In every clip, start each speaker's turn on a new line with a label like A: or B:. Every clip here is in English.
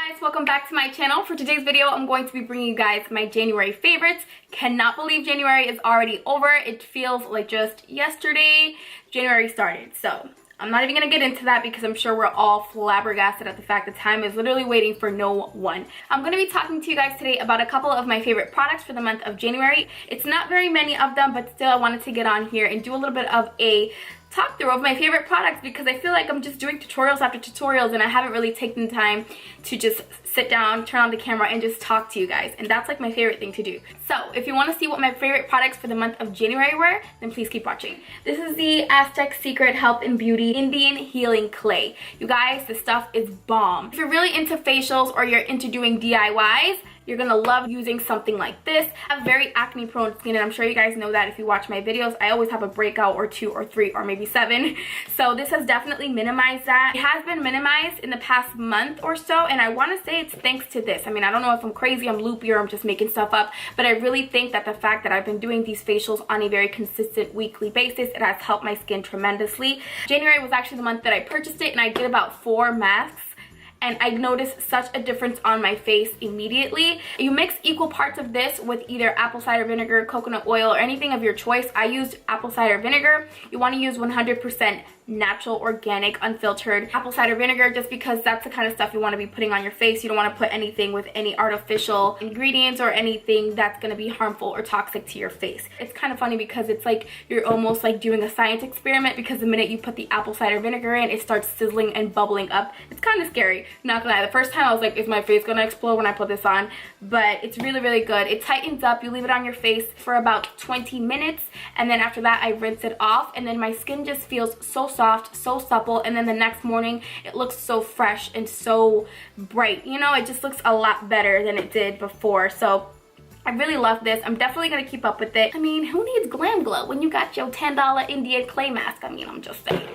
A: Guys, welcome back to my channel. For today's video, I'm going to be bringing you guys my January favorites. Cannot believe January is already over. It feels like just yesterday January started. So I'm not even gonna get into that because I'm sure we're all flabbergasted at the fact that time is literally waiting for no one. I'm gonna be talking to you guys today about a couple of my favorite products for the month of January. It's not very many of them, but still I wanted to get on here and do a little bit of a talk through of my favorite products because I feel like I'm just doing tutorials after tutorials and I haven't really taken the time to just sit down, turn on the camera, and just talk to you guys. And that's like my favorite thing to do. So if you want to see what my favorite products for the month of January were, then please keep watching. This is the Aztec Secret Health and Beauty Indian Healing Clay. You guys, this stuff is bomb. If you're really into facials or you're into doing DIYs, you're gonna love using something like this. I have very acne prone skin and I'm sure you guys know that if you watch my videos. I always have a breakout or 2 or 3 or maybe 7. So this has definitely minimized that. It has been minimized in the past month or so and I want to say it's thanks to this. I mean, I don't know if I'm crazy, I'm loopy, or I'm just making stuff up, but I really think that the fact that I've been doing these facials on a very consistent weekly basis, it has helped my skin tremendously. January was actually the month that I purchased it and I did about 4 masks. And I noticed such a difference on my face immediately. You mix equal parts of this with either apple cider vinegar, coconut oil, or anything of your choice. I used apple cider vinegar. You want to use 100% natural, organic, unfiltered apple cider vinegar just because that's the kind of stuff you want to be putting on your face. You don't want to put anything with any artificial ingredients or anything that's going to be harmful or toxic to your face. It's kind of funny because it's like you're almost like doing a science experiment because the minute you put the apple cider vinegar in, it starts sizzling and bubbling up. It's kind of scary, not gonna lie. The first time I was like, is my face gonna explode when I put this on? But it's really, really good. It tightens up. You leave it on your face for about 20 minutes and then after that I rinse it off and then my skin just feels so soft, so supple, and then the next morning it looks so fresh and so bright. You know, it just looks a lot better than it did before. So I really love this. I'm definitely gonna keep up with it. I mean, who needs glam glow when you got your $10 Indian clay mask? I mean, I'm just saying.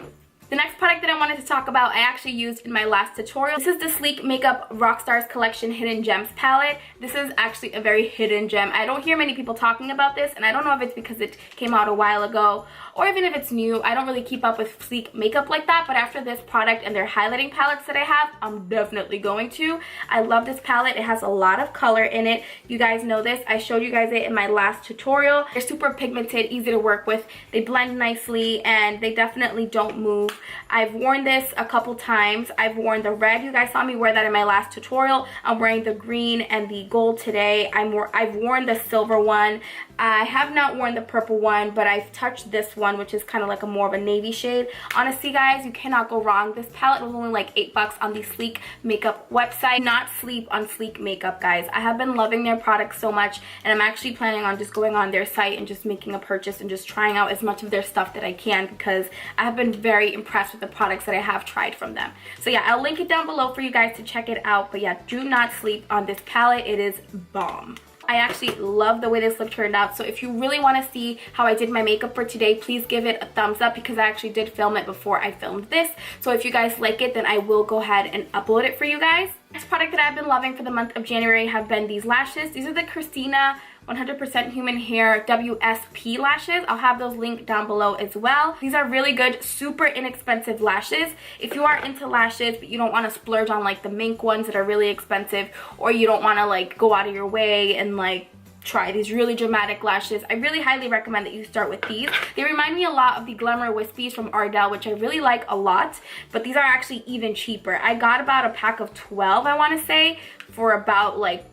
A: The next product that I wanted to talk about, I actually used in my last tutorial. This is the Sleek Makeup Rockstars Collection Hidden Gems palette. This is actually a very hidden gem. I don't hear many people talking about this, and I don't know if it's because it came out a while ago or even if it's new. I don't really keep up with Sleek makeup like that, but after this product and their highlighting palettes that I have, I'm definitely going to. I love this palette. It has a lot of color in it. You guys know this. I showed you guys it in my last tutorial. They're super pigmented, easy to work with. They blend nicely, and they definitely don't move. I've worn this a couple times. I've worn the red. You guys saw me wear that in my last tutorial. I'm wearing the green and the gold today. I've worn the silver one. I have not worn the purple one, but I've touched this one, which is kind of like a more of a navy shade. Honestly, guys, you cannot go wrong. This palette was only like $8 on the Sleek makeup website. Not sleep on Sleek makeup, guys. I have been loving their products so much, and I'm actually planning on just going on their site and just making a purchase and just trying out as much of their stuff that I can because I have been very impressed with the products that I have tried from them. So yeah, I'll link it down below for you guys to check it out. But yeah, do not sleep on this palette. It is bomb. I actually love the way this look turned out. So if you really want to see how I did my makeup for today, please give it a thumbs up because I actually did film it before I filmed this. So if you guys like it, then I will go ahead and upload it for you guys. Next product that I've been loving for the month of January have been these lashes. These are the Christina 100% Human Hair WSP lashes. I'll have those linked down below as well. These are really good, super inexpensive lashes. If you are into lashes but you don't want to splurge on like the mink ones that are really expensive, or you don't want to like go out of your way and like try these really dramatic lashes, I really highly recommend that you start with these. They remind me a lot of the Glamour Wispies from Ardell, which I really like a lot, but these are actually even cheaper. I got about a pack of 12, I want to say, for about like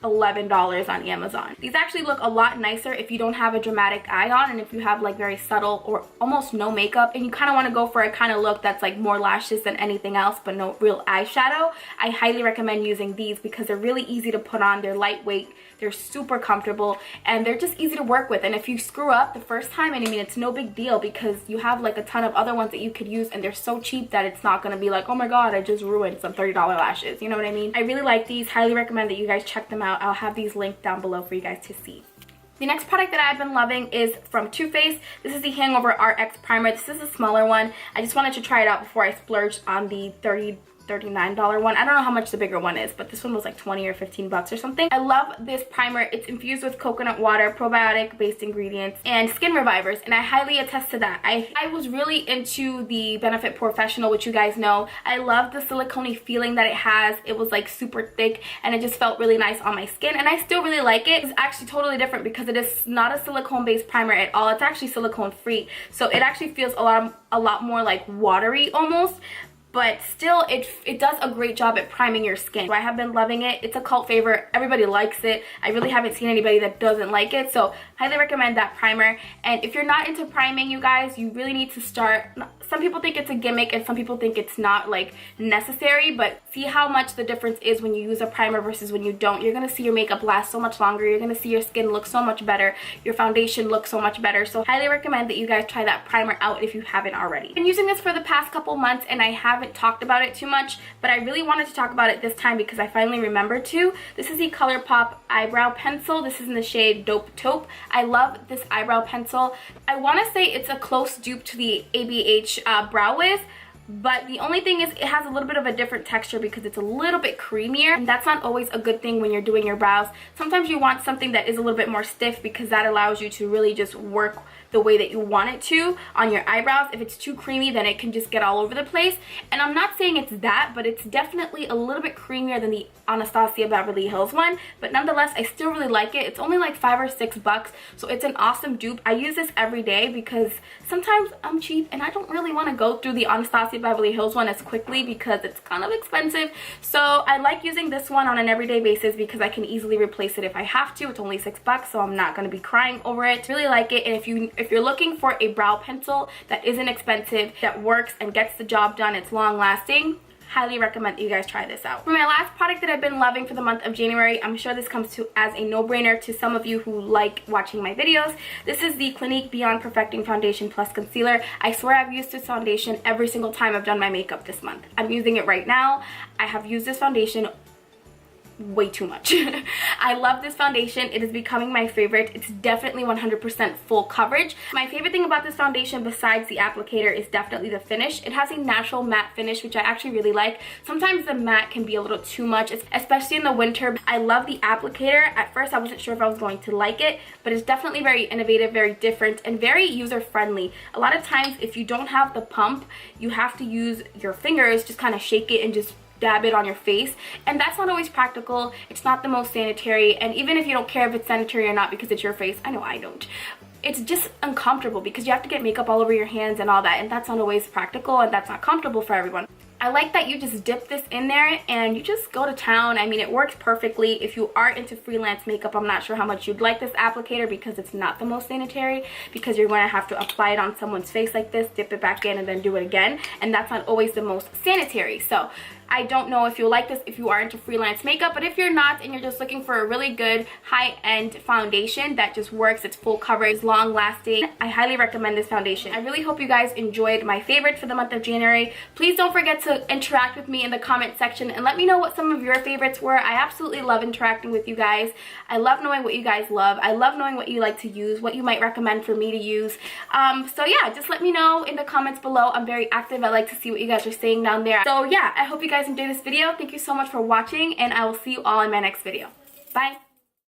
A: $11 on Amazon. These actually look a lot nicer if you don't have a dramatic eye on and if you have like very subtle or almost no makeup and you kind of want to go for a kind of look that's like more lashes than anything else but no real eyeshadow. I highly recommend using these because they're really easy to put on. They're lightweight, they're super comfortable, and they're just easy to work with. And if you screw up the first time, I mean, it's no big deal because you have like a ton of other ones that you could use and they're so cheap that it's not going to be like, oh my god, I just ruined some $30 lashes. You know what I mean? I really like these. Highly recommend that you guys check them out. I'll have these linked down below for you guys to see. The next product that I've been loving is from Too Faced. This is the Hangover RX Primer. This is a smaller one. I just wanted to try it out before I splurged on the $30 $39 one. I don't know how much the bigger one is, but this one was like 20 or 15 bucks or something. I love this primer. It's infused with coconut water, probiotic based ingredients, and skin revivers, and I highly attest to that. I was really into the Benefit Professional, which you guys know. I love the silicone feeling that it has. It was like super thick and it just felt really nice on my skin, and I still really like it. It's actually totally different because it is not a silicone based primer at all. It's actually silicone free, so it actually feels a lot more like watery almost, but still it does a great job at priming your skin. So I have been loving it. It's a cult favorite. Everybody likes it. I really haven't seen anybody that doesn't like it, so highly recommend that primer. And if you're not into priming, you guys, you really need to start. Some people think it's a gimmick and some people think it's not like necessary, but see how much the difference is when you use a primer versus when you don't. You're gonna see your makeup last so much longer. You're gonna see your skin look so much better. Your foundation looks so much better. So highly recommend that you guys try that primer out if you haven't already. I've been using this for the past couple months and I haven't talked about it too much, but I really wanted to talk about it this time because I finally remembered to. This is the ColourPop eyebrow pencil. This is in the shade Taupe. I love this eyebrow pencil. I want to say it's a close dupe to the ABH Brow Wiz, but the only thing is it has a little bit of a different texture because it's a little bit creamier, and that's not always a good thing when you're doing your brows. Sometimes you want something that is a little bit more stiff because that allows you to really just work the way that you want it to on your eyebrows. If it's too creamy, then it can just get all over the place, and I'm not saying it's that, but it's definitely a little bit creamier than the Anastasia Beverly Hills one, but nonetheless I still really like it. It's only like $5 or $6, so it's an awesome dupe. I use this every day because sometimes I'm cheap and I don't really want to go through the Anastasia Beverly Hills one as quickly because it's kind of expensive. So I like using this one on an everyday basis because I can easily replace it if I have to. It's only $6, so I'm not going to be crying over it. Really like it. And if you're looking for a brow pencil that isn't expensive, that works and gets the job done, it's long lasting, highly recommend that you guys try this out. For my last product that I've been loving for the month of January, I'm sure this comes to as a no-brainer to some of you who like watching my videos. This is the Clinique Beyond Perfecting Foundation Plus Concealer. I swear I've used this foundation every single time I've done my makeup this month. I'm using it right now. I have used this foundation way too much. I love this foundation. It is becoming my favorite. It's definitely 100% full coverage. My favorite thing about this foundation besides the applicator is definitely the finish. It has a natural matte finish, which I actually really like. Sometimes the matte can be a little too much, especially in the winter. I love the applicator. At first I wasn't sure if I was going to like it, but it's definitely very innovative, very different, and very user-friendly. A lot of times if you don't have the pump, you have to use your fingers, just kind of shake it and just dab it on your face, and that's not always practical. It's not the most sanitary, and even if you don't care if it's sanitary or not because it's your face, I know I don't, it's just uncomfortable because you have to get makeup all over your hands and all that, and that's not always practical and that's not comfortable for everyone. I like that you just dip this in there and you just go to town. I mean, it works perfectly. If you are into freelance makeup, I'm not sure how much you'd like this applicator because it's not the most sanitary, because you're going to have to apply it on someone's face like this, dip it back in, and then do it again, and that's not always the most sanitary. So I don't know if you like this if you are into freelance makeup, but if you're not and you're just looking for a really good high-end foundation that just works, it's full coverage, long lasting, I highly recommend this foundation. I really hope you guys enjoyed my favorite for the month of January. Please don't forget to interact with me in the comment section and let me know what some of your favorites were. I absolutely love interacting with you guys. I love knowing what you guys love. I love knowing what you like to use, what you might recommend for me to use. So yeah, just let me know in the comments below. I'm very active. I like to see what you guys are saying down there. So yeah, I hope you guys enjoyed this video. Thank you so much for watching, and I will see you all in my next video. Bye.